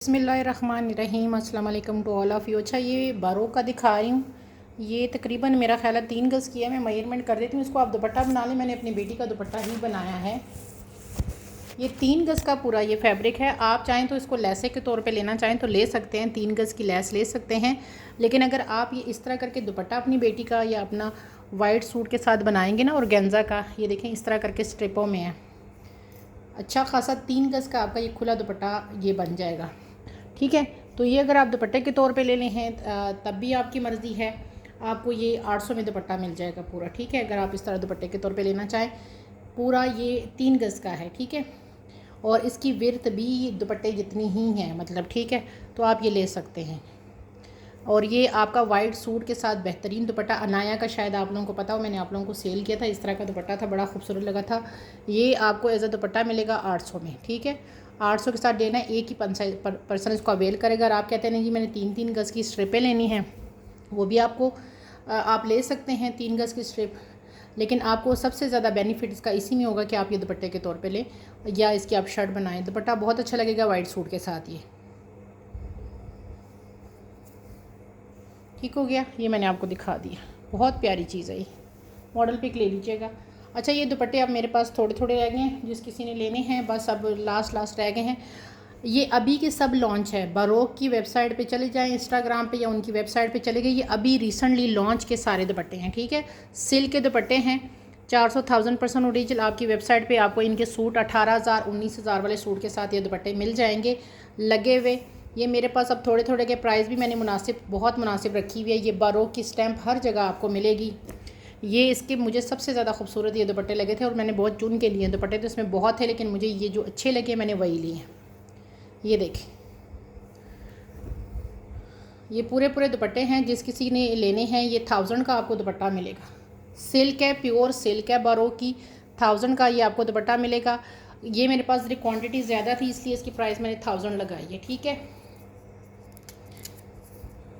बिस्मिल्लाहिर्रहमानिर्रहीम। अस्सलाम वालेकुम टू ऑल ऑफ़ यू। अच्छा, ये बारो का दिखा रही हूँ। ये तकरीबन मेरा ख्याल है 3 गज़ की है। मैं मेजरमेंट कर देती हूँ इसको। आप दुपट्टा बना लें। मैंने अपनी बेटी का दुपट्टा ही बनाया है। ये 3 गज़ का पूरा ये फैब्रिक है। आप चाहें तो इसको लेसे के तौर पे लेना चाहें तो ले सकते हैं, 3 गज़ की लेस ले सकते हैं। लेकिन अगर आप ये इस तरह करके दुपट्टा अपनी बेटी का या अपना वाइट सूट के साथ बनाएंगे ना, और गेंजा का, ये देखें इस तरह करके स्ट्रिपों में है, अच्छा खासा 3 गज़ का आपका ये खुला दुपट्टा ये बन जाएगा। ठीक है, तो ये अगर आप दुपट्टे के तौर पे ले लें हैं तब भी आपकी मर्ज़ी है। आपको ये 800 में दुपट्टा मिल जाएगा पूरा। ठीक है, अगर आप इस तरह दुपट्टे के तौर पे लेना चाहें। पूरा ये 3 गज़ का है। ठीक है, और इसकी विर्थ भी दुपट्टे जितनी ही है, मतलब ठीक है, तो आप ये ले सकते हैं। और ये आपका वाइट सूट के साथ बेहतरीन दुपट्टा। अनाया का शायद आप लोगों को पता हो, मैंने आप लोगों को सेल किया था। इस तरह का दुपट्टा था, बड़ा खूबसूरत लगा था। ये आपको एज अ दुपट्टा मिलेगा 800 में। ठीक है, 800 के साथ देना है। एक ही पर्सन इसको अवेल करेगा। और आप कहते हैं नहीं जी मैंने 3-3 गज़ की स्ट्रिपें लेनी हैं, वो भी आपको आप ले सकते हैं 3 गज़ की स्ट्रिप। लेकिन आपको सबसे ज़्यादा बेनिफिट इसका इसी में होगा कि आप ये दुपट्टे के तौर पे लें या इसकी आप शर्ट बनाएं। दुपट्टा बहुत अच्छा लगेगा वाइट सूट के साथ। ये ठीक हो गया, ये मैंने आपको दिखा दिया। बहुत प्यारी चीज़ है ये, मॉडल पिक ले लीजिएगा। अच्छा, ये दुपट्टे अब मेरे पास थोड़े थोड़े रह गए हैं, जिस किसी ने लेने हैं बस अब लास्ट रह गए हैं। ये अभी के सब लॉन्च है। बरोक की वेबसाइट पे चले जाएं, इंस्टाग्राम पे या उनकी वेबसाइट पे चले गए। ये अभी रिसेंटली लॉन्च के सारे दुपट्टे हैं। ठीक है, सिल्क के दुपट्टे हैं 400,000% ओरिजिनल। आपकी वेबसाइट पे आपको इनके सूट 18,000 19,000 वाले सूट के साथ ये दुपट्टे मिल जाएंगे लगे हुए। ये मेरे पास अब थोड़े थोड़े के प्राइस भी मैंने बहुत मुनासिब रखी हुई है। ये बरोक की स्टैंप हर जगह आपको मिलेगी। ये इसके मुझे सबसे ज़्यादा खूबसूरत ये दुपट्टे लगे थे और मैंने बहुत चुन के लिए दुपट्टे, तो इसमें बहुत थे लेकिन मुझे ये जो अच्छे लगे मैंने वही लिए हैं। ये देखें, ये पूरे दुपट्टे हैं। जिस किसी ने लेने हैं ये 1000 का आपको दुपट्टा मिलेगा। सिल्क है, प्योर सिल्क है बरो की। 1000 का ये आपको दुपट्टा मिलेगा। ये मेरे पास जरा क्वांटिटी ज़्यादा थी इसलिए इसकी प्राइस मैंने 1000 लगाई है। ठीक है,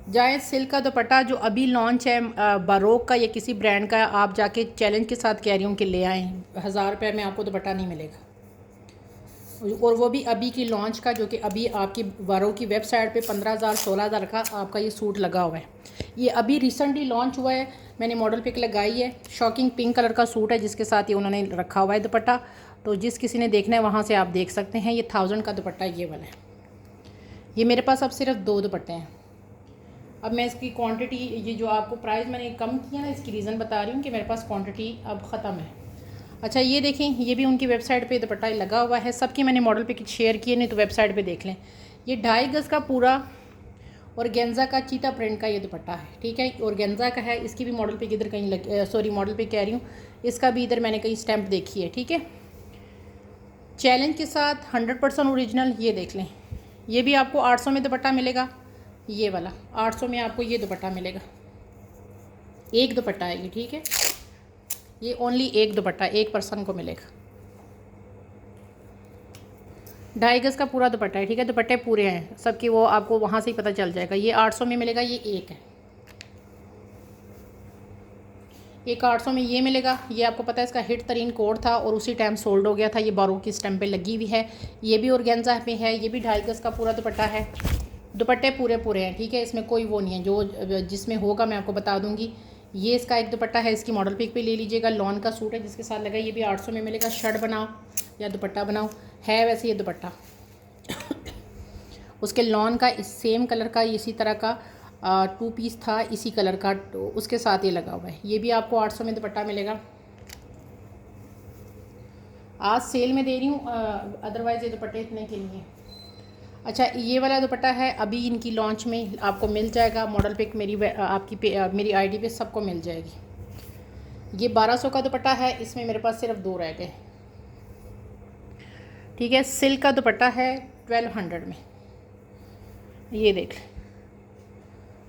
जायद सिल्क का दुपट्टा जो अभी लॉन्च है बरोक का या किसी ब्रांड का, आप जाके चैलेंज के साथ कह रही हूँ कि ले आएँ। 1000 रुपये में आपको दुपट्टा नहीं मिलेगा, और वो भी अभी की लॉन्च का, जो कि अभी आपकी बरोक की वेबसाइट पे 15,000 16,000 का आपका ये सूट लगा हुआ है। ये अभी रिसेंटली लॉन्च हुआ है, मैंने मॉडल पिक लगाई है। शॉकिंग पिंक कलर का सूट है जिसके साथ ये उन्होंने रखा हुआ है दुपट्टा। तो जिस किसी ने देखना है वहाँ से आप देख सकते हैं। ये 1000 का दुपट्टा ये वाला है। ये मेरे पास अब सिर्फ 2 दुपट्टे हैं। अब मैं इसकी क्वांटिटी, ये जो आपको प्राइस मैंने कम किया ना, इसकी रीज़न बता रही हूँ कि मेरे पास क्वांटिटी अब ख़त्म है। अच्छा, ये देखें, ये भी उनकी वेबसाइट पे दुपट्टा लगा हुआ है। सबकी मैंने मॉडल पिक शेयर किए, नहीं तो वेबसाइट पे देख लें। ये 2.5 गज़ का पूरा और गेंजा का चीता प्रिंट का ये दुपट्टा है। ठीक है, और गेंजा का है। इसकी भी मॉडल पिक इधर कहीं सॉरी मॉडल पिक कह रही हूँ, इसका भी इधर मैंने कहीं स्टैंप देखी है। ठीक है, चैलेंज के साथ 100% ओरिजिनल। ये देख लें, ये भी आपको 800 में दुपट्टा मिलेगा। ये वाला 800 में आपको ये दुपट्टा मिलेगा। एक दुपट्टा है ये। ठीक है, ये ओनली एक दुपट्टा एक पर्सन को मिलेगा। 2.5 गज़ का पूरा दुपट्टा है। ठीक है, दुपट्टे पूरे हैं सबके, वो आपको वहाँ से ही पता चल जाएगा। ये 800 में मिलेगा, ये एक है। एक 800 में ये मिलेगा। ये आपको पता है इसका हिट तरीन कोड था और उसी टाइम सोल्ड हो गया था। ये बारो की स्टैंप पे लगी हुई है। ये भी ऑर्गेन्जा पे है। ये भी 2.5 गज़ का पूरा दुपट्टा है। दुपट्टे पूरे हैं। ठीक है, इसमें कोई वो नहीं है, जो जिसमें होगा मैं आपको बता दूंगी। ये इसका एक दुपट्टा है, इसकी मॉडल पिक पे ले लीजिएगा। लॉन का सूट है जिसके साथ लगा, ये भी 800 में मिलेगा। शर्ट बनाओ या दुपट्टा बनाओ, है वैसे ये दुपट्टा उसके लॉन का इस सेम कलर का इसी तरह का 2 पीस था इसी कलर का, तो उसके साथ ये लगा हुआ है। ये भी आपको 800 में दुपट्टा मिलेगा। आज सेल में दे रही हूँ, अदरवाइज़ ये दुपट्टे इतने के लिए। अच्छा, ये वाला दुपट्टा है अभी इनकी लॉन्च में, आपको मिल जाएगा। मॉडल पिक मेरी आईडी पे सबको मिल जाएगी। ये 1200 का दुपट्टा है, इसमें मेरे पास सिर्फ 2 रह गए। ठीक है, सिल्क का दुपट्टा है 1200 में। ये देख लें,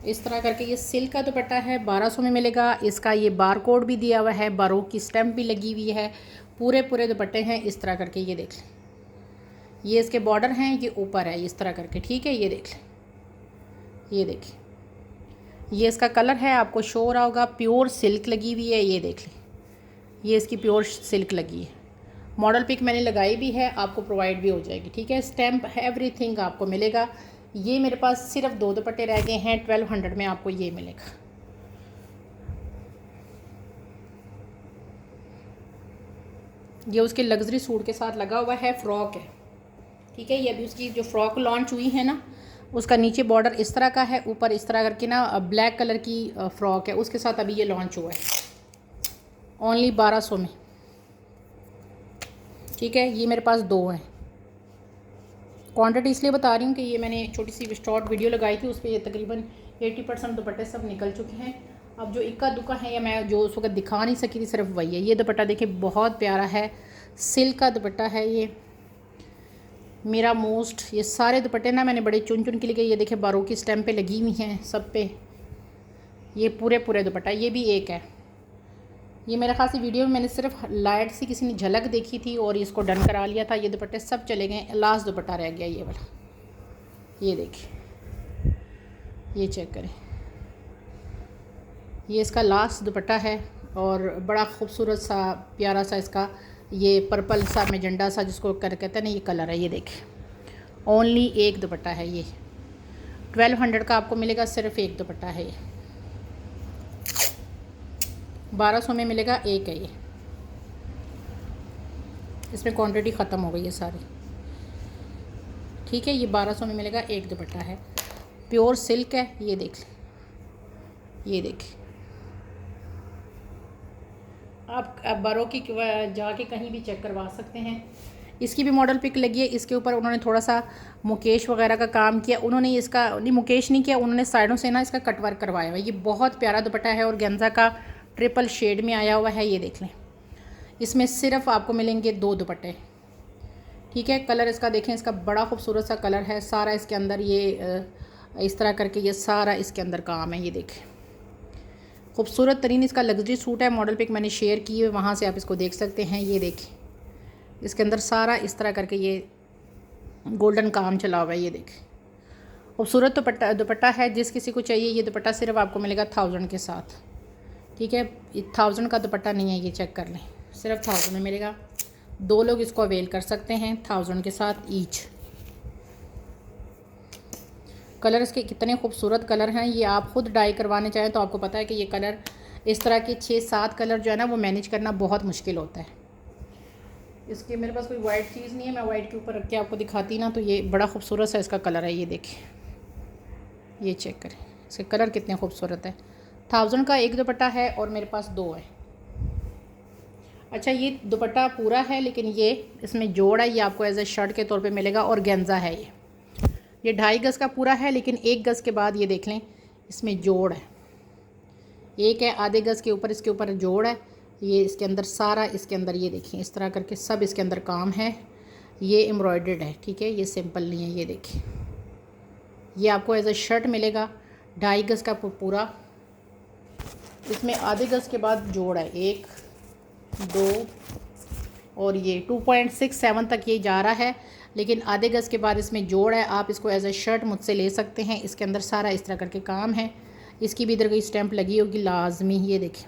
इस तरह करके ये सिल्क का दुपट्टा है, 1200 में मिलेगा। इसका ये बार कोड भी दिया हुआ है, बारो की स्टैंप भी लगी हुई है। पूरे दुपट्टे हैं इस तरह करके। ये देख लें, ये इसके बॉर्डर हैं, ये ऊपर है इस तरह करके। ठीक है, ये देख लें, ये देखिए, ये इसका कलर है, आपको शो हो रहा होगा। प्योर सिल्क लगी हुई है। ये देख लें, ये इसकी प्योर सिल्क लगी है। मॉडल पिक मैंने लगाई भी है, आपको प्रोवाइड भी हो जाएगी, ठीक है। स्टैम्प एवरीथिंग आपको मिलेगा। ये मेरे पास सिर्फ 2 दुपट्टे रह गए हैं, 1200 में आपको ये मिलेगा। ये उसके लग्जरी सूट के साथ लगा हुआ है, फ्रॉक है, ठीक है। ये अभी उसकी जो फ्रॉक लॉन्च हुई है ना, उसका नीचे बॉर्डर इस तरह का है, ऊपर इस तरह करके ना ब्लैक कलर की फ़्रॉक है, उसके साथ अभी ये लॉन्च हुआ है ओनली 1200 में, ठीक है। ये मेरे पास 2 हैं। क्वांटिटी इसलिए बता रही हूँ कि ये मैंने छोटी सी शॉर्ट वीडियो लगाई थी, उस पर तकरीबन 80% दुपट्टे सब निकल चुके हैं। अब जो इक्का दुक्का है या मैं जो उस वक्त दिखा नहीं सकी थी, सिर्फ वही है। ये दुपट्टा देखिए बहुत प्यारा है, सिल्क का दुपट्टा है ये मेरा मोस्ट। ये सारे दुपट्टे ना मैंने बड़े चुन चुन के लिए, ये देखिए बारों की स्टैम्प पे लगी हुई हैं सब पे, ये पूरे दुपट्टा। ये भी एक है, ये मेरे ख़ास वीडियो में मैंने सिर्फ लाइट सी किसी ने झलक देखी थी और इसको डन करा लिया था। ये दुपट्टे सब चले गए, लास्ट दुपट्टा रह गया ये वाला, ये देखिए, ये चेक करें, ये इसका लास्ट दुपट्टा है और बड़ा खूबसूरत सा प्यारा सा इसका ये पर्पल सा मेजेंडा सा जिसको कहते हैं ना, ये कलर है। ये देखें ओनली एक दुपट्टा है ये, 1200 का आपको मिलेगा, सिर्फ एक दुपट्टा है ये। 1200 में मिलेगा, एक है ये। इसमें क्वांटिटी ख़त्म हो गई है सारी, ठीक है। ये 1200 में मिलेगा, एक दुपट्टा है, प्योर सिल्क है। ये देख लें, ये देखिए, आप बारों की जाके कहीं भी चेक करवा सकते हैं। इसकी भी मॉडल पिक लगी है, इसके ऊपर उन्होंने थोड़ा सा मुकेश वगैरह का काम किया। उन्होंने इसका नहीं, मुकेश नहीं किया, उन्होंने साइडों से ना इसका कटवर्क करवाया हुआ है। ये बहुत प्यारा दुपट्टा है और गेंजा का ट्रिपल शेड में आया हुआ है। ये देख लें, इसमें सिर्फ आपको मिलेंगे 2 दुपट्टे, ठीक है। कलर इसका देखें, इसका बड़ा खूबसूरत सा कलर है सारा। इसके अंदर ये इस तरह करके ये सारा इसके अंदर काम है। ये देखें, खूबसूरत तरीन इसका लग्जरी सूट है। मॉडल पिक मैंने शेयर की है, वहाँ से आप इसको देख सकते हैं। ये देखें, इसके अंदर सारा इस तरह करके ये गोल्डन काम चला हुआ है। ये देखें, खूबसूरत दुपट्टा है। जिस किसी को चाहिए ये दुपट्टा सिर्फ आपको मिलेगा 1000 के साथ, ठीक है। 1000 का दुपट्टा नहीं है, ये चेक कर लें, सिर्फ 1000 में मिलेगा। 2 लोग इसको अवेल कर सकते हैं 1000 के साथ ईच। कलर इसके कितने खूबसूरत कलर हैं। ये आप ख़ुद डाई करवाने चाहें तो आपको पता है कि ये कलर इस तरह के 6-7 कलर जो है ना वो मैनेज करना बहुत मुश्किल होता है। इसके मेरे पास कोई वाइट चीज़ नहीं है, मैं वाइट के ऊपर रख के आपको दिखाती ना, तो ये बड़ा खूबसूरत सा इसका कलर है। ये देखिए, ये चेक करें, इसके कलर कितने खूबसूरत है। 1000 का एक दुपट्टा है और मेरे पास 2 है। अच्छा, ये दुपट्टा पूरा है लेकिन ये इसमें जोड़ है, ये आपको एज ए शर्ट के तौर पे मिलेगा और गेंजा है। ये 2.5 गज़ का पूरा है, लेकिन 1 गज़ के बाद ये देख लें इसमें जोड़ है, एक है आधे गज़ के ऊपर, इसके ऊपर जोड़ है। ये इसके अंदर सारा, इसके अंदर ये देखिए इस तरह करके सब इसके अंदर काम है। ये एम्ब्रॉयडर्ड है, ठीक है, ये सिंपल नहीं है। ये देखिए, ये आपको एज ए शर्ट मिलेगा, 2.5 गज़ का पूरा। इसमें आधे गज़ के बाद जोड़ है, 1 2 और ये 2.67 तक ये जा रहा है, लेकिन आधे गज़ के बाद इसमें जोड़ है। आप इसको एज ए शर्ट मुझसे ले सकते हैं। इसके अंदर सारा इस तरह करके काम है। इसकी भी इधर कोई स्टैंप लगी होगी लाजमी। ये देखें,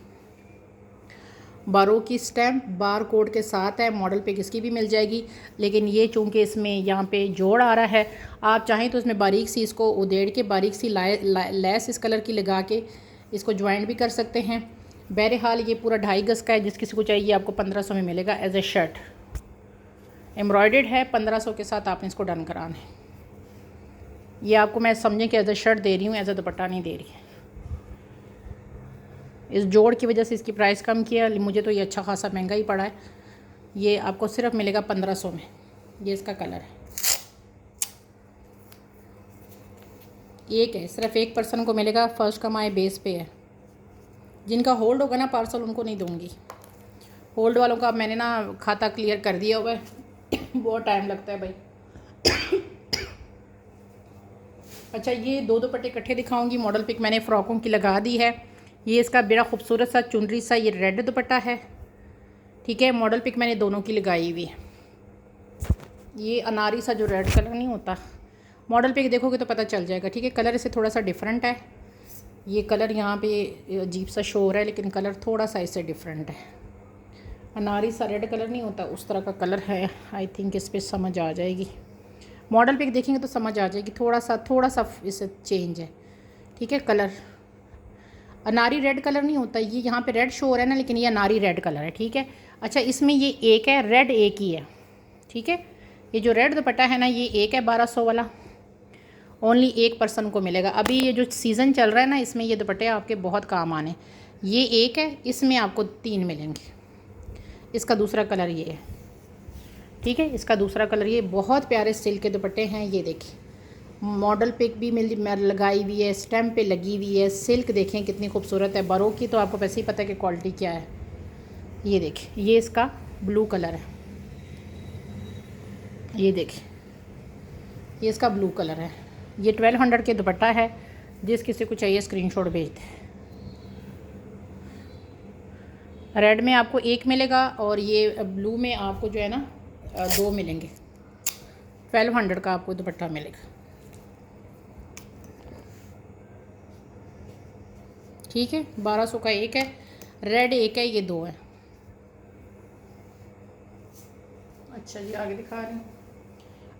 बारों की स्टैंप बार कोड के साथ है। मॉडल पिक इसकी भी मिल जाएगी, लेकिन ये चूँकि इसमें यहाँ पे जोड़ आ रहा है, आप चाहें तो इसमें बारीक सी इसको उधेड़ के बारीक सी लेस इस कलर की लगा के इसको ज्वाइंट भी कर सकते हैं। बहरहाल ये पूरा 2.5 गज़ का है, जिस किसी को चाहिए आपको 1500 में मिलेगा एज ए शर्ट। एम्ब्रॉयडर्ड है, 1500 के साथ आपने इसको डन कराना है। ये आपको मैं समझें कि एज ए शर्ट दे रही हूँ, एज ए दुपट्टा नहीं दे रही है। इस जोड़ की वजह से इसकी प्राइस कम किया, मुझे तो ये अच्छा खासा महंगा ही पड़ा है। ये आपको सिर्फ मिलेगा 1500 में। ये इसका कलर है, एक है, सिर्फ एक पर्सन को मिलेगा। फर्स्ट कमाए बेस पे है। जिनका होल्ड होगा ना पार्सल, उनको नहीं दूँगी। होल्ड वालों का मैंने ना खाता क्लियर कर दिया हुआ है। बहुत टाइम लगता है भाई। अच्छा, ये 2 दुपट्टे इकट्ठे दिखाऊंगी। मॉडल पिक मैंने फ़्रॉकों की लगा दी है। ये इसका बड़ा खूबसूरत सा चुनरी सा ये रेड दुपट्टा है, ठीक है। मॉडल पिक मैंने दोनों की लगाई हुई है। ये अनारी सा जो रेड कलर नहीं होता, मॉडल पिक देखोगे तो पता चल जाएगा, ठीक है। कलर इससे थोड़ा सा डिफरेंट है। ये कलर यहाँ पे अजीब सा शो हो रहा है, लेकिन कलर थोड़ा सा इससे डिफरेंट है। अनारी सा रेड कलर नहीं होता, उस तरह का कलर है। आई थिंक इस पर समझ आ जाएगी, मॉडल पे देखेंगे तो समझ आ जाएगी। थोड़ा सा इससे चेंज है, ठीक है। कलर अनारी रेड कलर नहीं होता, ये यहाँ पे रेड शो हो रहा है ना, लेकिन ये अनारी रेड कलर है, ठीक है। अच्छा, इसमें ये एक है, रेड एक ही है, ठीक है। ये जो रेड दुपट्टा है ना, ये एक है 1200 वाला, ओनली एक पर्सन को मिलेगा। अभी ये जो सीज़न चल रहा है ना, इसमें ये दुपट्टे आपके बहुत काम आने। ये एक है, इसमें आपको 3 मिलेंगे। इसका दूसरा कलर ये है, ठीक है। इसका दूसरा कलर ये, बहुत प्यारे सिल्क के दुपट्टे हैं। ये देखिए, मॉडल पिक भी लगाई हुई है, स्टैम्प पे लगी हुई है। सिल्क देखें कितनी खूबसूरत है। बरो की तो आपको वैसे ही पता है कि क्वालिटी क्या है। ये देखिए, ये इसका ब्लू कलर है, ये देखिए, ये इसका ब्लू कलर है। ये 1200 के दुपट्टा है। जिस किसी को चाहिए स्क्रीनशॉट भेज दें। रेड में आपको एक मिलेगा और ये ब्लू में आपको जो है ना 2 मिलेंगे। 1200 का आपको दुपट्टा मिलेगा, ठीक है। 1200 का एक है, रेड एक है, ये 2 है। अच्छा जी, आगे दिखा रही हूँ।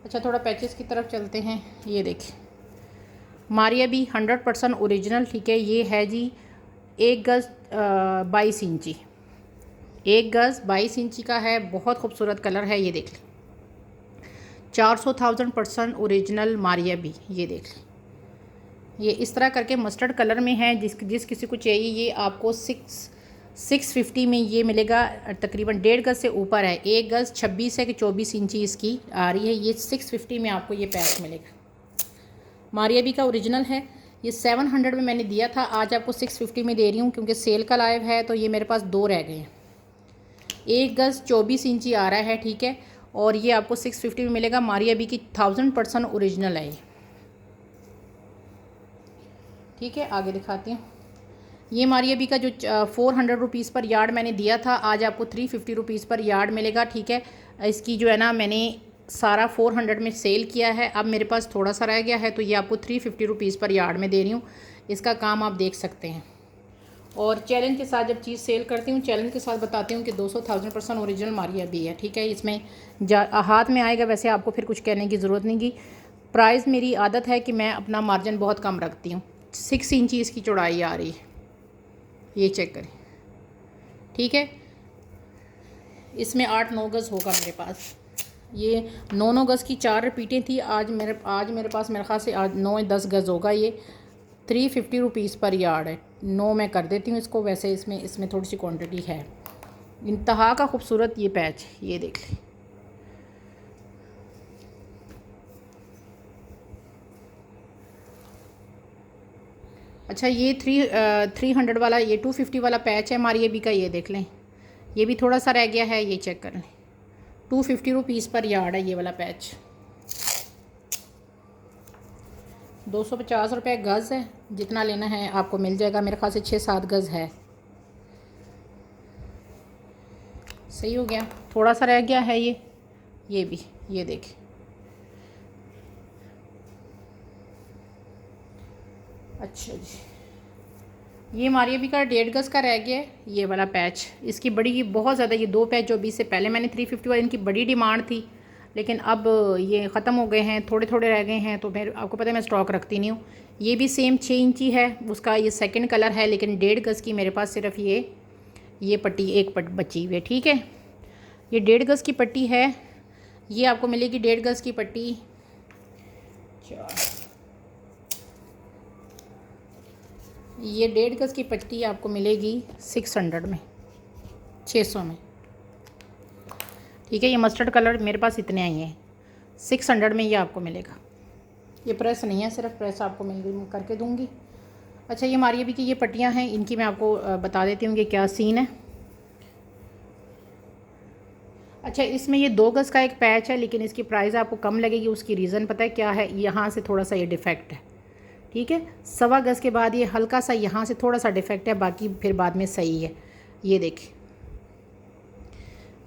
अच्छा, थोड़ा पैचेस की तरफ चलते हैं। ये देखिए, मारिया भी 100% ओरिजिनल, ठीक है। ये है जी 1 गज़ 22 इंची, 1 गज़ 22 इंची का है। बहुत खूबसूरत कलर है, ये देख लें। 400,000% ओरिजिनल मारिया भी, ये देख लें। ये इस तरह करके मस्टर्ड कलर में है। जिस किसी को चाहिए, ये आपको 650 में ये मिलेगा। तकरीबन 1.5 गज़ से ऊपर है, 1 गज़ 26 है कि 24 इंची इसकी आ रही है। ये 650 में आपको ये पैच मिलेगा। मारिया भी का ओरिजिनल है। ये 700 में मैंने दिया था, आज आपको 650 में दे रही हूँ क्योंकि सेल का लाइव है। तो ये मेरे पास 2 रह गए हैं। 1 गज़ 24 इंची आ रहा है, ठीक है। और ये आपको 650 में मिलेगा। मारिया भी की 1000% ओरिजिनल है ये, ठीक है। आगे दिखाती हूँ। ये मारिया बी का जो 400 रुपीज़ पर यार्ड मैंने दिया था, आज आपको 350 रुपीज़ पर यार्ड मिलेगा, ठीक है। इसकी जो है ना, मैंने सारा 400 में सेल किया है। अब मेरे पास थोड़ा सा रह गया है, तो ये आपको 350 रुपीज़ पर यार्ड में दे रही हूँ। इसका काम आप देख सकते हैं। और चैलेंज के साथ जब चीज़ सेल करती हूँ, चैलेंज के साथ बताती हूँ कि 200,000% ओरिजिनल मारिया बी है, ठीक है। इसमें हाथ में आएगा, वैसे आपको फिर कुछ कहने की ज़रूरत नहीं की। प्राइस मेरी आदत है कि मैं अपना मार्जिन बहुत कम रखती हूँ। 6 इंची इसकी चौड़ाई आ रही है, ये चेक करें, ठीक है। इसमें 8-9 गज़ होगा मेरे पास। ये 9-9 गज़ की 4 रिपीटें थी। आज मेरे पास मेरे ख़्याल से आज 9-10 गज़ होगा। ये 350 रुपीज़ पर यार्ड है। 9 मैं कर देती हूँ इसको, वैसे इसमें थोड़ी सी क्वांटिटी है। इंतहा का खूबसूरत ये पैच, ये देख लें। अच्छा, ये 300 वाला, ये 250 वाला पैच है मारिया बी का, ये देख लें। ये भी थोड़ा सा रह गया है, ये चेक कर लें। 250 रुपीज़ पर यार्ड है ये वाला पैच। 250 रुपये गज़ है। जितना लेना है आपको मिल जाएगा। मेरे ख्याल से 6-7 गज़ है। सही हो गया, थोड़ा सा रह गया है ये भी, ये देखें। अच्छा जी, ये मारिया बी का 1.5 गज़ का रह गया है ये वाला पैच। इसकी बड़ी बहुत ज़्यादा, ये 2 पैच जो अभी से पहले मैंने 350 वाली, इनकी बड़ी डिमांड थी, लेकिन अब ये ख़त्म हो गए हैं, थोड़े थोड़े रह गए हैं। तो फिर आपको पता है मैं स्टॉक रखती नहीं हूँ। ये भी सेम 6 इंची है, उसका ये सेकंड कलर है, लेकिन 1.5 गज़ की मेरे पास सिर्फ ये पट्टी एक बची हुई है, ठीक है। ये 1.5 गज़ की पट्टी है, ये आपको मिलेगी 1.5 गज़ की पट्टी। ये 1.5 गज़ की पट्टी आपको मिलेगी 600 में, 600 में, ठीक है। ये मस्टर्ड कलर मेरे पास इतने आई हैं, 600 में ये आपको मिलेगा। ये प्रेस नहीं है, सिर्फ प्रेस आपको मैं करके दूंगी। अच्छा, ये मारिया बी की ये पट्टियाँ हैं, इनकी मैं आपको बता देती हूँ कि क्या सीन है। अच्छा, इसमें ये 2 गज़ का एक पैच है, लेकिन इसकी प्राइस आपको कम लगेगी। उसकी रीज़न पता है क्या है? यहाँ से थोड़ा सा ये डिफेक्ट है, ठीक है। 1.25 गज़ के बाद ये हल्का सा यहाँ से थोड़ा सा डिफेक्ट है, बाकी फिर बाद में सही है। ये देखिए,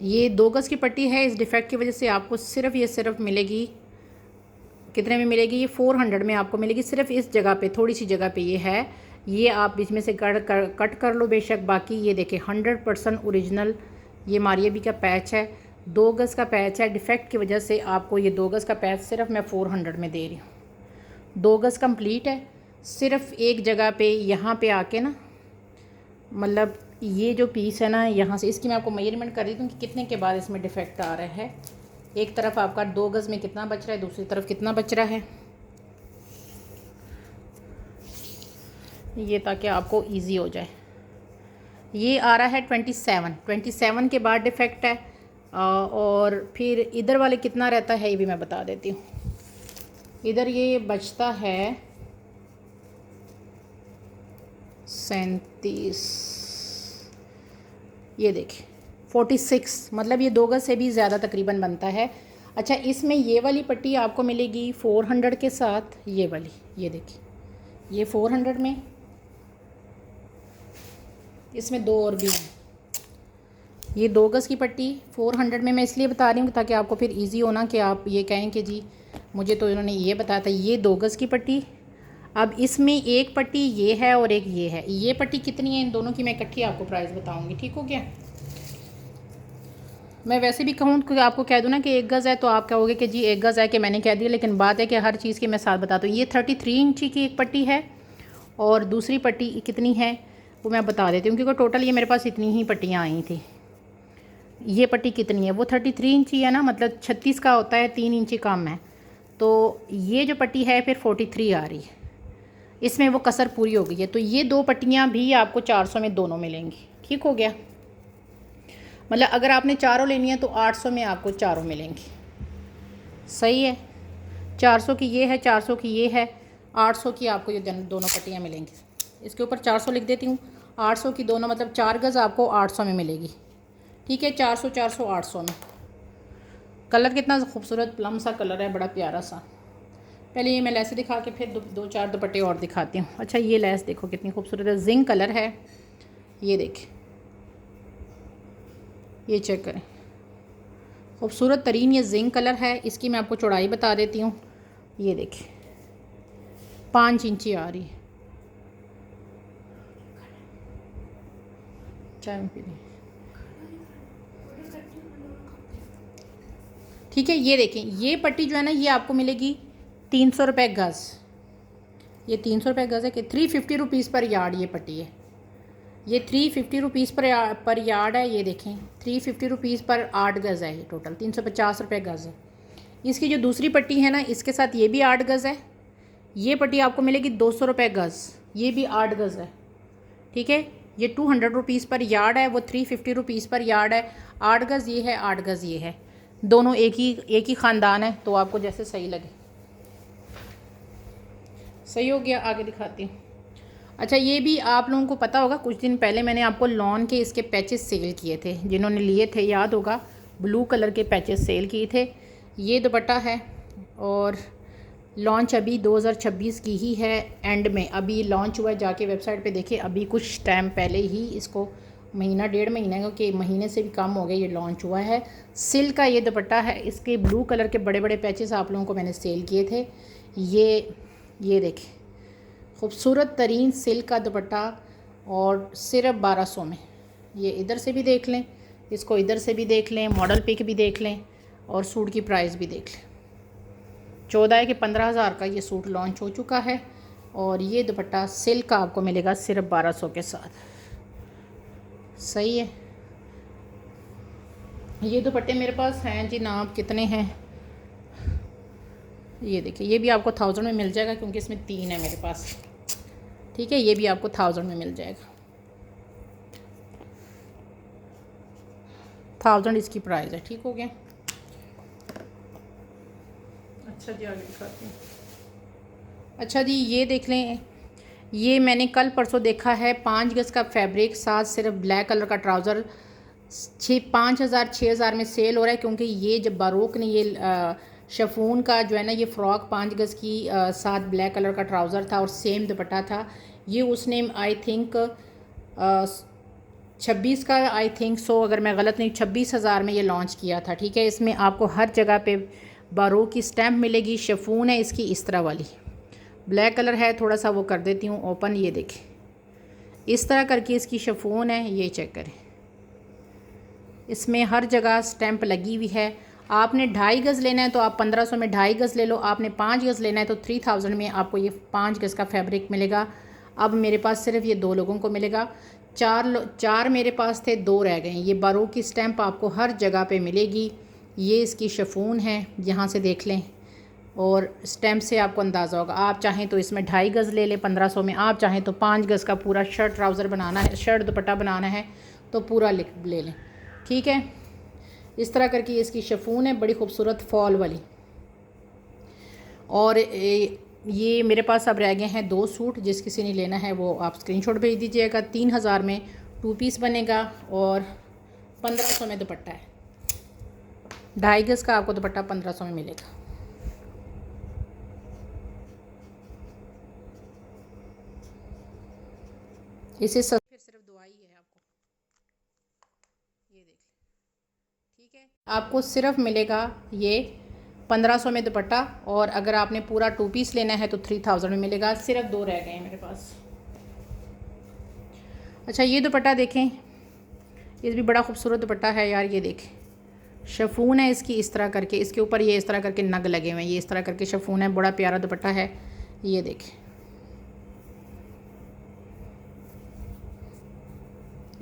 ये 2 गज़ की पट्टी है। इस डिफेक्ट की वजह से आपको सिर्फ मिलेगी, कितने में मिलेगी? ये 400 में आपको मिलेगी। सिर्फ इस जगह पे, थोड़ी सी जगह पे ये है, ये आप बीच में से कट कर लो बेशक। बाकी ये देखें 100% ओरिजिनल ये मारिया बी का पैच है, 2 गज़ का पैच है। डिफेक्ट की वजह से आपको ये 2 गज़ का पैच सिर्फ मैं 400 में दे रही हूँ। 2 गज़ कंप्लीट है। सिर्फ एक जगह पे यहाँ पे आके ना, मतलब ये जो पीस है ना, यहाँ से इसकी मैं आपको मेजरमेंट कर रही हूँ कि कितने के बाद इसमें डिफेक्ट आ रहा है। एक तरफ आपका 2 गज़ में कितना बच रहा है, दूसरी तरफ कितना बच रहा है, ये ताकि आपको इजी हो जाए। ये आ रहा है 27 के बाद डिफेक्ट है। और फिर इधर वाले कितना रहता है ये भी मैं बता देती हूँ। इधर ये बचता है 37, ये देखिए 46, मतलब ये 2 गज़ से भी ज़्यादा तकरीबन बनता है। अच्छा, इसमें ये वाली पट्टी आपको मिलेगी 400 के साथ, ये वाली, ये देखिए ये 400 में, इसमें 2 और भी हैं। ये 2 गज़ की पट्टी 400 में मैं इसलिए बता रही हूँ ताकि आपको फिर इजी हो ना कि आप ये कहें कि जी मुझे तो इन्होंने ये बताया था। ये 2 गज़ की पट्टी। अब इसमें एक पट्टी ये है और एक ये है। ये पट्टी कितनी है, इन दोनों की मैं इकट्ठी आपको प्राइस बताऊँगी, ठीक हो गया। मैं वैसे भी कहूँ कि आपको कह दूँ ना कि 1 गज़ है तो आप कहोगे कि जी 1 गज़ है कि मैंने कह दिया, लेकिन बात है कि हर चीज़ की मैं साथ बताता हूँ। ये 33 इंची की एक पट्टी है और दूसरी पट्टी कितनी है वो मैं बता देती हूँ, क्योंकि टोटल ये मेरे पास इतनी ही पट्टियाँ आई थी। ये पट्टी कितनी है, वो 33 इंची है ना, मतलब 36 का होता है, 3 इंची कम है। तो ये जो पट्टी है फिर 43 आ रही है, इसमें वो कसर पूरी हो गई है। तो ये 2 पट्टियाँ भी आपको 400 में दोनों मिलेंगी, ठीक हो गया। मतलब अगर आपने चारों लेनी है तो 800 में आपको चारों मिलेंगी, सही है। 400 की ये है, 400 की ये है, 800 की आपको ये दोनों पट्टियाँ मिलेंगी। इसके ऊपर 400 लिख देती हूँ। 800 की दोनों, मतलब 4 गज़ आपको 800 में मिलेगी, ठीक है। 400 400 800 में। कलर कितना खूबसूरत प्लम सा कलर है, बड़ा प्यारा सा। पहले ये मैं लेस दिखा के फिर 2-4 दुपट्टे और दिखाती हूँ। अच्छा, ये लेस देखो कितनी खूबसूरत है, जिंक कलर है, ये देखिए, ये चेक करें, खूबसूरत तरीन ये जिंक कलर है। इसकी मैं आपको चौड़ाई बता देती हूँ, ये देखिए 5 इंची आ रही है। चाय में पी लें, ठीक है। ये देखें, ये पट्टी जो है ना ये आपको मिलेगी 300 रुपये गज़। ये 300 रुपये गज़ है कि 350 रुपीज़ पर यार्ड ये पट्टी है। ये 350 रुपीज़ पर यार्ड है। ये देखें 350 रुपीज़ पर 8 गज़ है, ये टोटल 350 रुपये गज़ है। इसकी जो दूसरी पट्टी है ना, इसके साथ ये भी 8 गज़ है। ये पट्टी आपको मिलेगी 200 रुपये गज़, ये भी 8 गज़ है, ठीक है। ये 200 रुपीज़ पर यार्ड है, वो 350 रुपीज़ पर यार्ड है। 8 गज़ ये है, 8 गज़ ये है, दोनों एक ही ख़ानदान है, तो आपको जैसे सही लगे। सही हो गया, आगे दिखाती हूँ। अच्छा, ये भी आप लोगों को पता होगा, कुछ दिन पहले मैंने आपको लॉन के इसके पैचेस सेल किए थे, जिन्होंने लिए थे याद होगा, ब्लू कलर के पैचेस सेल किए थे। ये दुपट्टा है और लॉन्च अभी 2026 की ही है, एंड में अभी लॉन्च हुआ है, जाके वेबसाइट पे देखें, अभी कुछ टाइम पहले ही, इसको महीना 1.5 महीने के महीने से भी कम हो गया, ये लॉन्च हुआ है। सिल्क का ये दुपट्टा है, इसके ब्लू कलर के बड़े बड़े पैचेस आप लोगों को मैंने सेल किए थे। ये देखें, खूबसूरत तरीन सिल्क का दुपट्टा और सिर्फ 1200 में। ये इधर से भी देख लें, इसको इधर से भी देख लें, मॉडल पिक भी देख लें और सूट की प्राइस भी देख लें। 14 के 15,000 का ये सूट लॉन्च हो चुका है और ये दुपट्टा सिल्क का आपको मिलेगा सिर्फ 1200 के साथ, सही है। ये दुपट्टे मेरे पास हैं जी, नाप कितने हैं ये देखिए, ये भी आपको 1000 में मिल जाएगा, क्योंकि इसमें 3 है मेरे पास, ठीक है। ये भी आपको 1000 में मिल जाएगा, 1000 इसकी प्राइस है, ठीक हो गया। अच्छा जी, आगे दिखाती हूँ। अच्छा जी, ये देख लें, ये मैंने कल परसों देखा है, 5 गज़ का फैब्रिक, साथ सिर्फ ब्लैक कलर का ट्राउज़र, 5,000-6,000 में सेल हो रहा है, क्योंकि ये जब बारोक ने ये शफून का जो है ना ये फ़्रॉक 5 गज़ की साथ ब्लैक कलर का ट्राउज़र था और सेम दुपट्टा था। ये उसने आई थिंक 26 का, आई थिंक सो, अगर मैं गलत नहीं, 26,000 में ये लॉन्च किया था, ठीक है। इसमें आपको हर जगह पे बारोक की स्टैम्प मिलेगी। शफून है इसकी इस तरह वाली, ब्लैक कलर है, थोड़ा सा वो कर देती हूँ ओपन, ये देखें इस तरह करके इसकी शफून है, ये चेक करें, इसमें हर जगह स्टैंप लगी हुई है। आपने 2.5 गज़ लेना है तो आप 1500 में 2.5 गज़ ले लो। आपने 5 गज़ लेना है तो 3000 में आपको ये 5 गज़ का फैब्रिक मिलेगा। अब मेरे पास सिर्फ ये 2 लोगों को मिलेगा। चार मेरे पास थे, 2 रह गए। ये बारोक की स्टैंप आपको हर जगह पे मिलेगी। ये इसकी शिफॉन है, यहाँ से देख लें और स्टैम्प से आपको अंदाज़ा होगा। आप चाहें तो इसमें 2.5 गज़ ले लें 1500 में, आप चाहें तो 5 गज़ का पूरा शर्ट ट्राउज़र बनाना है, शर्ट दुपट्टा बनाना है तो पूरा ले लें। ठीक है, इस तरह करके इसकी शिफॉन है, बड़ी खूबसूरत फॉल वाली। और ये मेरे पास अब रह गए हैं 2 सूट। जिस किसी ने लेना है वो आप स्क्रीनशॉट भेज दीजिएगा। 3000 में 2 पीस बनेगा और 1500 में दुपट्टा है। 2.5 गज़ का आपको दुपट्टा 1500 में मिलेगा। इसे फिर सिर्फ दुआ ही है आपको, ये देख लें। ठीक है, आपको सिर्फ मिलेगा ये 1500 में दुपट्टा, और अगर आपने पूरा 2 पीस लेना है तो 3000 में मिलेगा। सिर्फ 2 रह गए हैं मेरे पास। अच्छा, ये दुपट्टा देखें, ये भी बड़ा खूबसूरत दुपट्टा है यार। ये देखें, शिफॉन है इसकी इस तरह करके, इसके ऊपर ये इस तरह करके नग लगे हुए हैं। ये इस तरह करके शिफॉन है, बड़ा प्यारा दुपट्टा है। ये देखें,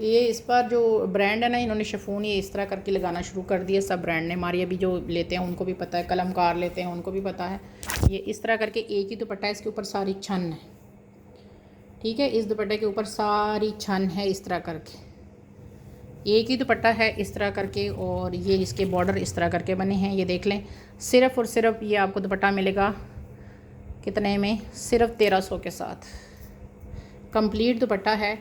ये इस पर जो ब्रांड है ना, इन्होंने शिफॉन ये इस तरह करके लगाना शुरू कर दिया। सब ब्रांड ने, हमारी अभी जो लेते हैं उनको भी पता है, कलमकार लेते हैं उनको भी पता है। ये इस तरह करके एक ही दुपट्टा है, इसके ऊपर सारी छन है। ठीक है, इस दुपट्टे के ऊपर सारी छन है इस तरह करके, एक ही दुपट्टा है इस तरह करके। और ये इसके बॉर्डर इस तरह करके बने हैं, ये देख लें। सिर्फ़ और सिर्फ ये आपको दुपट्टा मिलेगा कितने में? सिर्फ 1300 के साथ कंप्लीट दुपट्टा है।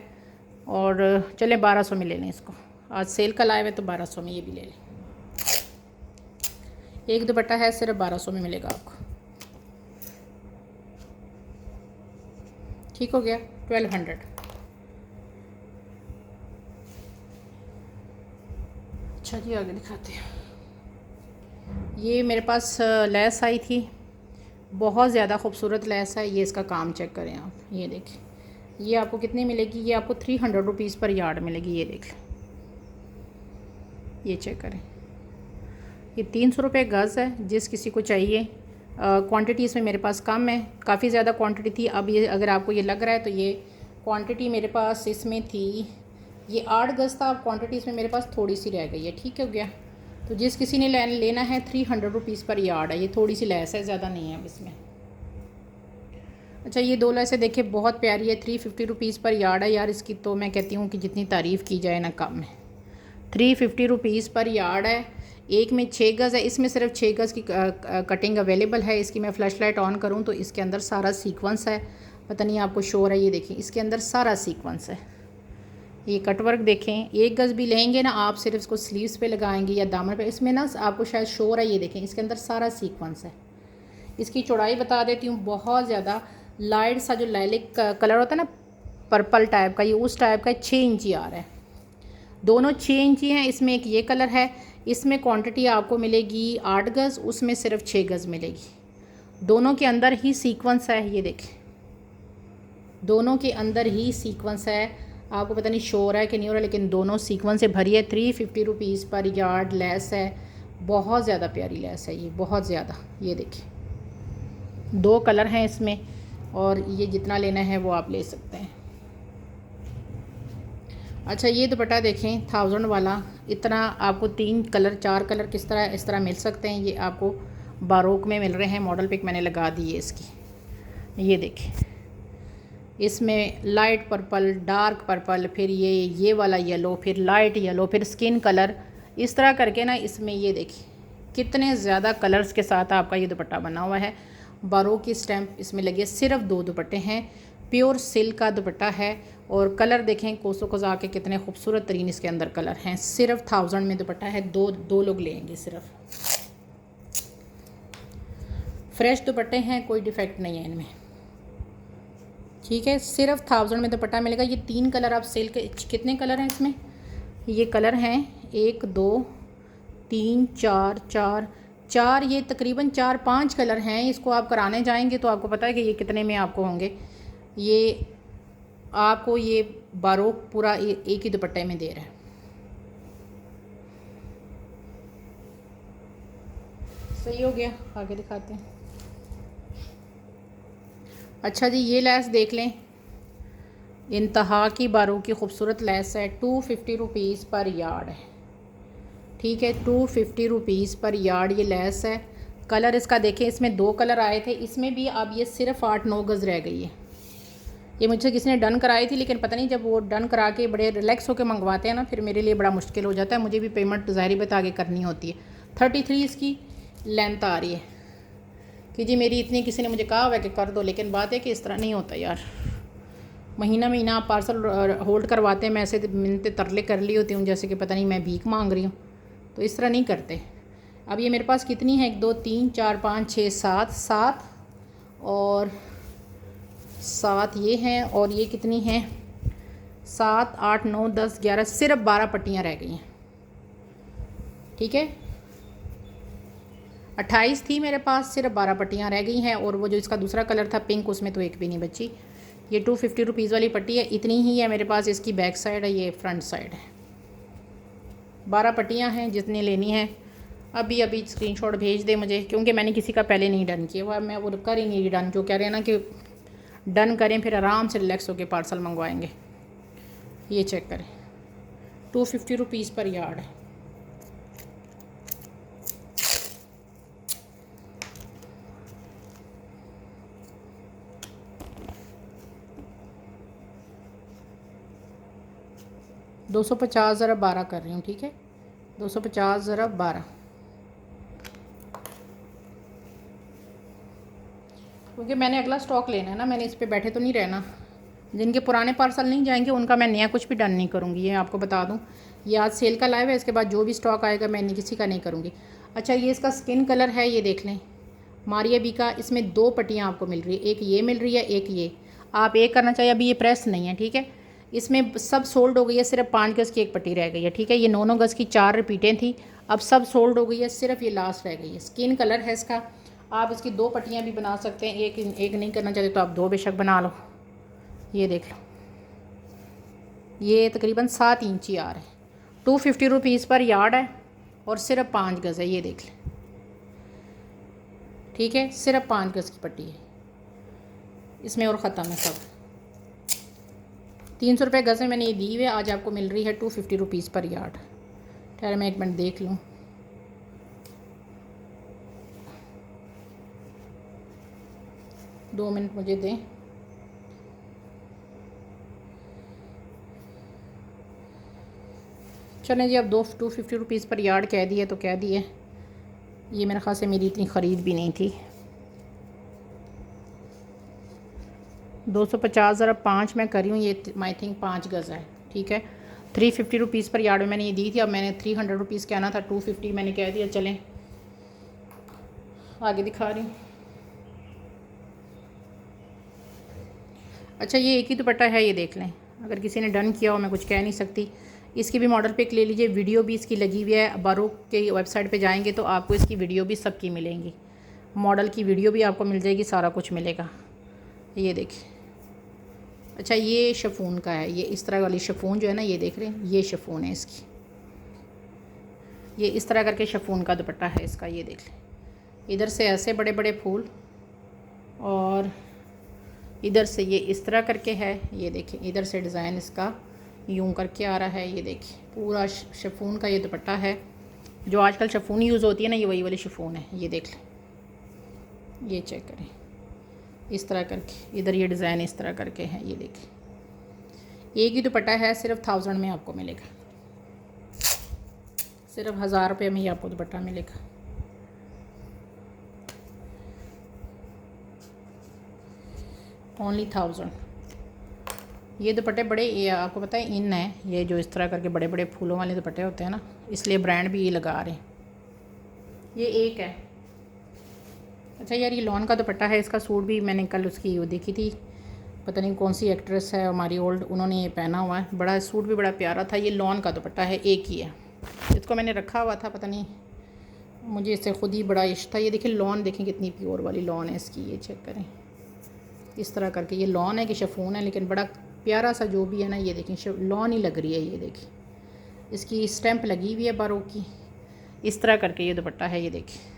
और चलें 1200 में ले लें इसको, आज सेल का लाए हुए तो 1200 में ये भी ले लें। एक दुपट्टा है, सिर्फ 1200 में मिलेगा आपको। ठीक हो गया, 1200। अच्छा जी, आगे दिखाते हैं। ये मेरे पास लेस आई थी, बहुत ज़्यादा खूबसूरत लेस है। ये इसका काम चेक करें आप, ये देखें। ये आपको कितनी मिलेगी? ये आपको 300 रुपीज़ पर यार्ड मिलेगी। ये देख लें, ये चेक करें। ये 300 रुपये गज़ है, जिस किसी को चाहिए। क्वांटिटी इसमें मेरे पास कम है, काफ़ी ज़्यादा क्वांटिटी थी। अब ये अगर आपको ये लग रहा है तो ये क्वांटिटी मेरे पास इसमें थी, ये 8 गज़ था। अब क्वांटिटी इसमें मेरे पास थोड़ी सी रह गई है। ठीक हो गया, तो जिस किसी ने लेना है 300 रुपीज़ पर यार्ड है। ये थोड़ी सी लेस है, ज़्यादा नहीं है अब इसमें। अच्छा, ये 2 लेसें देखिए, बहुत प्यारी है। 350 रुपीज़ पर यार्ड है यार इसकी, तो मैं कहती हूँ कि जितनी तारीफ़ की जाए ना कम है। 350 रुपीज़ पर यार्ड है। एक में 6 गज़ है, इसमें सिर्फ 6 गज़ की कटिंग अवेलेबल है। इसकी मैं फ़्लैश लाइट ऑन करूँ तो इसके अंदर सारा सीक्वेंस है, पता नहीं आपको शो है। ये देखें, इसके अंदर सारा सीक्वेंस है। ये कटवर्क देखें, 1 गज़ भी लेंगे ना आप, सिर्फ इसको स्लीव्स पे लगाएंगे या दामन पे, इसमें ना आपको शायद शोर है। ये देखें, इसके अंदर सारा सीक्वेंस है। इसकी चौड़ाई बता देती हूँ, बहुत ज़्यादा लाइट सा जो लाइलिक कलर होता है ना, पर्पल टाइप का, ये उस टाइप का 6 इंची आ रहा है। दोनों 6 इंची हैं। इसमें एक ये कलर है, इसमें क्वांटिटी आपको मिलेगी 8 गज़, उसमें सिर्फ 6 गज़ मिलेगी। दोनों के अंदर ही सीक्वेंस है। ये देखें, दोनों के अंदर ही सीक्वेंस है। आपको पता नहीं शो हो रहा है कि नहीं हो रहा, लेकिन दोनों सीक्वेंस से भरी है। 350 रुपीज़ पर यार्ड लेस है, बहुत ज़्यादा प्यारी लेस है ये, बहुत ज़्यादा। ये देखें, 2 कलर हैं इसमें, और ये जितना लेना है वो आप ले सकते हैं। अच्छा, ये दुपट्टा देखें 1000 वाला, इतना आपको 3 कलर 4 कलर किस तरह इस तरह मिल सकते हैं। ये आपको बारोक में मिल रहे हैं। मॉडल पिक मैंने लगा दी है इसकी। ये देखें, इसमें लाइट पर्पल, डार्क पर्पल, फिर ये वाला येलो, फिर लाइट येलो, फिर स्किन कलर, इस तरह करके ना इसमें ये देखिए कितने ज़्यादा कलर्स के साथ आपका ये दुपट्टा बना हुआ है। बारोक की स्टैम्प इसमें लगी है। सिर्फ 2 दुपट्टे हैं, प्योर सिल्क का दुपट्टा है। और कलर देखें कोसो कोसा के कितने खूबसूरत तरीन इसके अंदर कलर हैं। सिर्फ 1000 में दुपट्टा है। दो लोग लेंगे सिर्फ। फ्रेश दुपट्टे हैं, कोई डिफेक्ट नहीं है इनमें। ठीक है, सिर्फ 1000 में दुपट्टा मिलेगा। ये 3 कलर आप सेल के, कितने कलर हैं इसमें? ये कलर हैं 1 2 3 4, ये तकरीबन 4-5 कलर हैं। इसको आप कराने जाएंगे तो आपको पता है कि ये कितने में आपको होंगे। ये आपको ये बारोक पूरा एक ही दुपट्टे में दे रहा है। सही हो गया, आगे दिखाते हैं। अच्छा जी, ये लेस देख लें, इंतहा की बारों की खूबसूरत लेस है। 250 रुपीज़ पर यार्ड है, ठीक है। 250 रुपीज़ पर यार्ड ये लेस है। कलर इसका देखें, इसमें 2 कलर आए थे, इसमें भी अब ये सिर्फ 8-9 गज़ रह गई है। ये मुझसे किसी ने डन कराई थी, लेकिन पता नहीं जब वो डन करा के बड़े रिलैक्स होकर मंगवाते हैं ना, फिर मेरे लिए बड़ा मुश्किल हो जाता है। मुझे भी पेमेंट ज़ाहिर बात आगे करनी होती है। 33 इसकी लेंथ आ रही है कि जी मेरी इतनी, किसी ने मुझे कहा हुआ है कि कर दो, लेकिन बात है कि इस तरह नहीं होता यार। महीना महीना आप पार्सल होल्ड करवाते हैं, मैं ऐसे मिन्नतें तरले कर ली होती हूँ जैसे कि पता नहीं मैं भीख मांग रही हूँ, तो इस तरह नहीं करते। अब ये मेरे पास कितनी है, 1 2 3 4 5 6 7 और 7 ये हैं, और ये कितनी हैं, 7 8 9 10 11, सिर्फ 12 पट्टियाँ रह गई हैं, ठीक है। 28 थी मेरे पास, सिर्फ 12 पट्टियाँ रह गई हैं। और वो जो इसका दूसरा कलर था पिंक, उसमें तो एक भी नहीं बची। ये 250 रुपीज़ वाली पट्टी है, इतनी ही है मेरे पास। इसकी बैक साइड है, ये फ्रंट साइड है। 12 पट्टियाँ हैं, जितनी लेनी है अभी अभी स्क्रीनशॉट भेज दे मुझे, क्योंकि मैंने किसी का पहले नहीं डन किया हुआ। मैं वो कर ही नहीं डन, जो कह रहे हैं ना कि डन करें फिर आराम से रिलैक्स होकर पार्सल मंगवाएंगे। ये चेक करें, 250 रुपीज़ पर यार्ड है। दो 250 ज़रा 12 कर रही हूँ, ठीक है। 250 ज़रा 12, क्योंकि मैंने अगला स्टॉक लेना है ना, मैंने इस पे बैठे तो नहीं रहना। जिनके पुराने पार्सल नहीं जाएंगे उनका मैं नया कुछ भी डन नहीं करूँगी, ये आपको बता दूँ। ये आज सेल का लाइव है, इसके बाद जो भी स्टॉक आएगा मैं किसी का नहीं करूँगी। अच्छा, ये इसका स्किन कलर है, ये देख लें, मारिया बी का। इसमें 2 पट्टियाँ आपको मिल रही है, एक ये मिल रही है, एक ये। आप एक करना चाहिए, अभी ये प्रेस नहीं है, ठीक है। इसमें सब सोल्ड हो गई है, सिर्फ 5 गज़ की एक पट्टी रह गई है, ठीक है। ये 9 गज़ की 4 रिपीटें थी, अब सब सोल्ड हो गई है, सिर्फ ये लास्ट रह गई है। स्किन कलर है इसका। आप इसकी 2 पट्टियाँ भी बना सकते हैं, एक नहीं करना चाहते तो आप 2 बेशक बना लो। ये देख लो, ये तकरीबन 7 इंची आ रहा है। 250 रुपीज़ पर यार्ड है और सिर्फ 5 गज़ है, ये देख लें, ठीक है। सिर्फ 5 गज़ की पट्टी है इसमें और ख़त्म है सब। 300 रुपये गज़ में मैंने ये दी हुई है, आज आपको मिल रही है 250 रुपीज़ पर यार्ड। ठहर मैं 1 मिनट देख लूँ। दो मिनट मुझे दें। चलें जी, अब 250 रुपीज़ पर यार्ड कह दिए तो कह दिए। ये मेरे ख़्याल से मेरी इतनी ख़रीद भी नहीं थी। 250 ज़रा 5 मैं करी हूँ, ये आई थिंक 5 गज़ है, ठीक है। 350 रुपीज़ पर यार्ड में मैंने ये दी थी, अब मैंने 300 रुपीज़ कहना था, 250 मैंने कह दिया। चलें आगे दिखा रही हूँ। अच्छा, ये एक ही दुपट्टा है, ये देख लें। अगर किसी ने डन किया हो मैं कुछ कह नहीं सकती। इसकी भी मॉडल पिक ले लीजिए, वीडियो भी इसकी लगी हुई है। बारूक के वेबसाइट पे जाएंगे तो आपको इसकी वीडियो भी सबकी मिलेंगी, मॉडल की वीडियो भी आपको मिल जाएगी, सारा कुछ मिलेगा। ये देखिए। अच्छा, ये शिफॉन का है, ये इस तरह वाली शिफॉन जो है ना, ये देख रहे हैं, ये शिफॉन है इसकी। ये इस तरह करके शिफॉन का दुपट्टा है इसका, ये देख लें। इधर से ऐसे बड़े बड़े फूल और इधर से ये इस तरह करके है, ये देखें। इधर से डिज़ाइन इसका यूं करके आ रहा है, ये देखिए। पूरा शिफॉन का ये दुपट्टा है, जो आजकल शिफॉन यूज़ होती है ना, ये वही वाली शिफॉन है, ये देख लें। ये चेक करें, इस तरह करके इधर ये डिज़ाइन इस तरह करके है, ये देखिए। एक ही दुपट्टा है, सिर्फ 1000 में आपको मिलेगा, सिर्फ 1000 रुपये में ही आपको दुपट्टा मिलेगा। ओनली 1000। ये दुपट्टे बड़े, ये आपको पता है इन है, ये जो इस तरह करके बड़े बड़े फूलों वाले दुपट्टे होते हैं ना, इसलिए ब्रांड भी ये लगा रहे हैं। ये एक है। अच्छा यार, ये लॉन का दुपट्टा है, इसका सूट भी मैंने कल उसकी वो देखी थी, पता नहीं कौन सी एक्ट्रेस है हमारी ओल्ड, उन्होंने ये पहना हुआ है। बड़ा सूट भी बड़ा प्यारा था। ये लॉन का दुपट्टा है, एक ही है। इसको मैंने रखा हुआ था, पता नहीं मुझे इससे ख़ुद ही बड़ा इश्क था। ये देखिए लॉन, देखें कितनी प्योर वाली लॉन है इसकी, ये चेक करें। इस तरह करके ये लॉन है कि शिफॉन है, लेकिन बड़ा प्यारा सा जो भी है ना, ये देखें लॉन ही लग रही है। ये देखिए, इसकी स्टैंप लगी हुई है बारोक की। इस तरह करके ये दुपट्टा है, ये देखिए।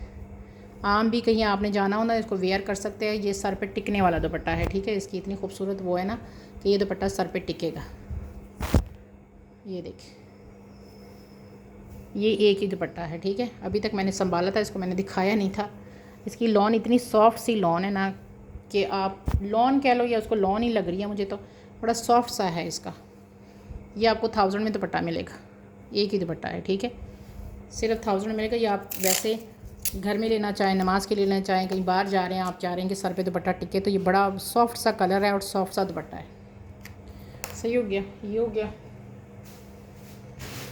आम भी कहीं आपने जाना हो ना, इसको वेयर कर सकते हैं। ये सर पे टिकने वाला दुपट्टा है, ठीक है। इसकी इतनी खूबसूरत वो है ना कि ये दुपट्टा सर पे टिकेगा। ये देखिए, ये एक ही दुपट्टा है, ठीक है। अभी तक मैंने संभाला था इसको, मैंने दिखाया नहीं था। इसकी लॉन इतनी सॉफ्ट सी लॉन है ना कि आप लॉन कह लो या उसको लॉन ही लग रही है मुझे, तो बड़ा सॉफ्ट सा है इसका। ये आपको 1000 में दुपट्टा मिलेगा, एक ही दुपट्टा है, ठीक है। सिर्फ 1000 में मिलेगा। ये आप वैसे घर में लेना चाहें, नमाज़ के लिए लेना चाहें, कहीं बाहर जा रहे हैं, आप चाह रहे हैं कि सर पे दुपट्टा टिके, तो ये बड़ा सॉफ्ट सा कलर है और सॉफ्ट सा दुपट्टा है। सही हो गया, ये हो गया।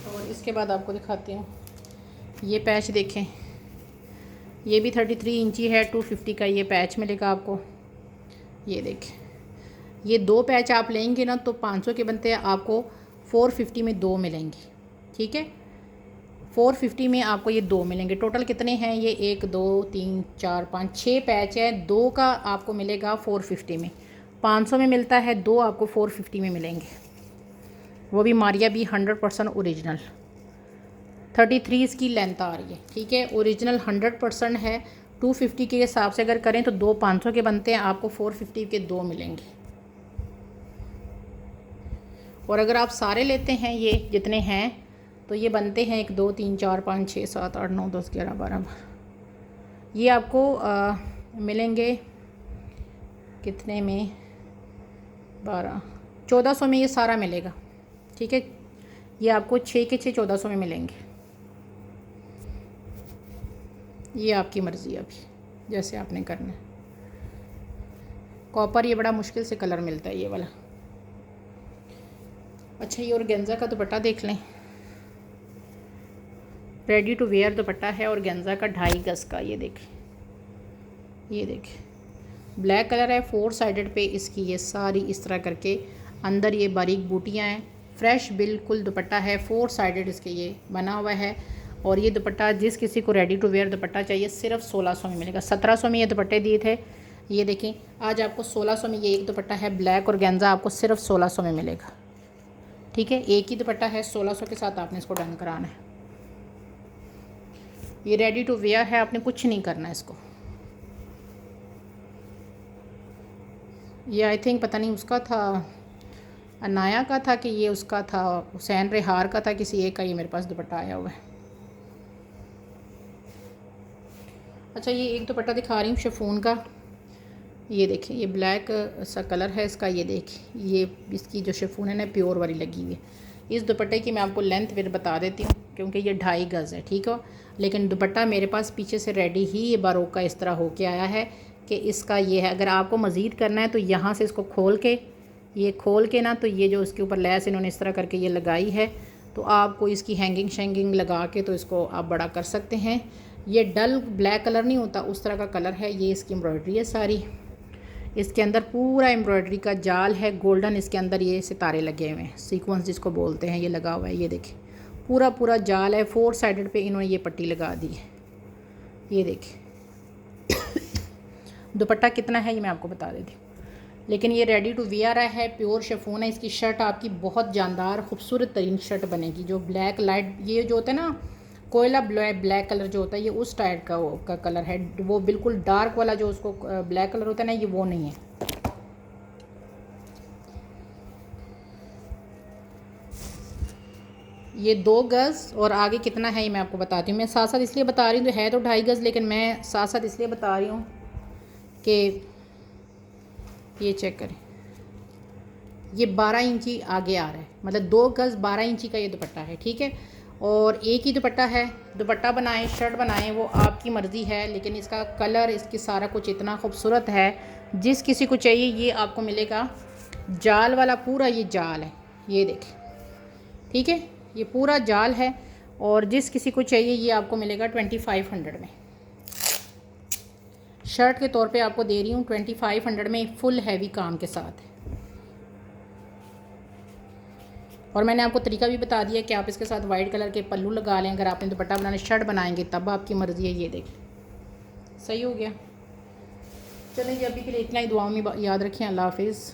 और इसके बाद आपको दिखाती हूँ ये पैच देखें। ये भी 33 इंची है, 250 का ये पैच मिलेगा आपको। ये देखें, ये 2 पैच आप लेंगे ना तो 500 के बनते हैं, आपको 450 में 2 मिलेंगे, ठीक है। 450 में आपको ये 2 मिलेंगे। टोटल कितने हैं ये? 1 2 3 4 5 6 पैच है। 2 का आपको मिलेगा 450 में, 500 में मिलता है, 2 आपको 450 में मिलेंगे। वो भी मारिया भी 100% ओरिजिनल। 33 इसकी लेंथ आ रही है, ठीक है। ओरिजिनल 100% है। 250 के हिसाब से अगर करें तो 2 500 के बनते हैं, आपको 450 के 2 मिलेंगे। और अगर आप सारे लेते हैं ये जितने हैं तो ये बनते हैं 1 2 3 4 5 6 7 8 9 10 11 12। ये आपको मिलेंगे कितने में? 12 1400 में ये सारा मिलेगा, ठीक है। ये आपको 6 के 6 1400 में मिलेंगे। ये आपकी मर्ज़ी है, अभी जैसे आपने करना है। कॉपर ये बड़ा मुश्किल से कलर मिलता है ये वाला। अच्छा, ये ऑर्गेन्जा का दुपट्टा देख लें। रेडी टू वेयर दुपट्टा है ऑर्गेन्जा का, 2.5 गज़ का। ये देखें, ये देखें, ब्लैक कलर है। 4 साइडेड पे इसकी ये सारी इस तरह करके अंदर ये बारीक बूटियाँ हैं। फ्रेश बिल्कुल दुपट्टा है, 4 साइडेड इसके ये बना हुआ है। और ये दुपट्टा जिस किसी को रेडी टू वेयर दुपट्टा चाहिए सिर्फ 1600 में मिलेगा। 1700 में ये दुपट्टे दिए थे, ये देखें आज आपको 1600 में ये एक दुपट्टा है ब्लैक ऑर्गेन्जा, आपको सिर्फ 1600 में मिलेगा, ठीक है। एक ही दुपट्टा है, 1600 के साथ आपने इसको डन कराना है। ये रेडी टू वेयर है, आपने कुछ नहीं करना है इसको। ये आई थिंक पता नहीं उसका था, अनाया का था कि ये उसका था, हुसैन रेहार का था, किसी एक का ये मेरे पास दुपट्टा आया हुआ है। अच्छा, ये एक दुपट्टा दिखा रही हूँ शिफॉन का। ये देखें, ये ब्लैक सा कलर है इसका। ये देखें, ये इसकी जो शिफॉन है ना प्योर वाली लगी हुई है। इस दुपट्टे की मैं आपको लेंथ फिर बता देती हूँ क्योंकि ये 2.5 गज़ है, ठीक है। लेकिन दुपट्टा मेरे पास पीछे से रेडी ही ये बारोक का इस तरह होके आया है कि इसका ये है। अगर आपको मज़ीद करना है तो यहाँ से इसको खोल के ना, तो ये जो इसके ऊपर लैस इन्होंने इस तरह करके ये लगाई है, तो आपको इसकी हैंगिंग शैंगिंग लगा के तो इसको आप बड़ा कर सकते हैं। ये डल ब्लैक कलर नहीं होता, उस तरह का कलर है। ये इसकी एम्ब्रॉयडरी है सारी, इसके अंदर पूरा एम्ब्रॉयडरी का जाल है गोल्डन। इसके अंदर ये सितारे लगे हुए हैं, सीक्वेंस जिसको बोलते हैं, ये लगा हुआ है। ये देखें, पूरा पूरा जाल है। 4 साइडेड पे इन्होंने ये पट्टी लगा दी है। ये देखें दुपट्टा कितना है ये मैं आपको बता देती हूँ। लेकिन ये रेडी टू वेयर है, प्योर शिफॉन है। इसकी शर्ट आपकी बहुत जानदार खूबसूरत तरीन शर्ट बनेगी। जो ब्लैक लाइट ये जो होता है ना कोयला ब्लैक कलर जो होता है, ये उस टाइप का कलर है। वो बिल्कुल डार्क वाला जो उसको ब्लैक कलर होता है ना, ये वो नहीं है। ये 2 गज़ और आगे कितना है ये मैं आपको बताती हूँ। मैं साथ साथ इसलिए बता रही हूँ, तो है तो 2.5 गज़, लेकिन मैं साथ साथ इसलिए बता रही हूँ कि ये चेक करें, ये 12 इंची आगे आ रहा है, मतलब 2 गज़ 12 इंची का ये दुपट्टा है, ठीक है। और एक ही दुपट्टा है। दुपट्टा बनाएं, शर्ट बनाएं, वो आपकी मर्ज़ी है। लेकिन इसका कलर, इसकी सारा कुछ इतना खूबसूरत है। जिस किसी को चाहिए ये आपको मिलेगा। जाल वाला पूरा ये जाल है, ये देखें, ठीक है। ये पूरा जाल है और जिस किसी को चाहिए ये आपको मिलेगा 2500 में। शर्ट के तौर पे आपको दे रही हूँ 2500 में, फुल हैवी काम के साथ है। और मैंने आपको तरीका भी बता दिया कि आप इसके साथ वाइट कलर के पल्लू लगा लें। अगर आपने दुपट्टा बनाने शर्ट बनाएंगे तब आपकी मर्ज़ी है। ये देखें, सही हो गया। चलिए, अभी के लिए इतना ही। दुआओं में याद रखें। अल्लाह हाफिज़।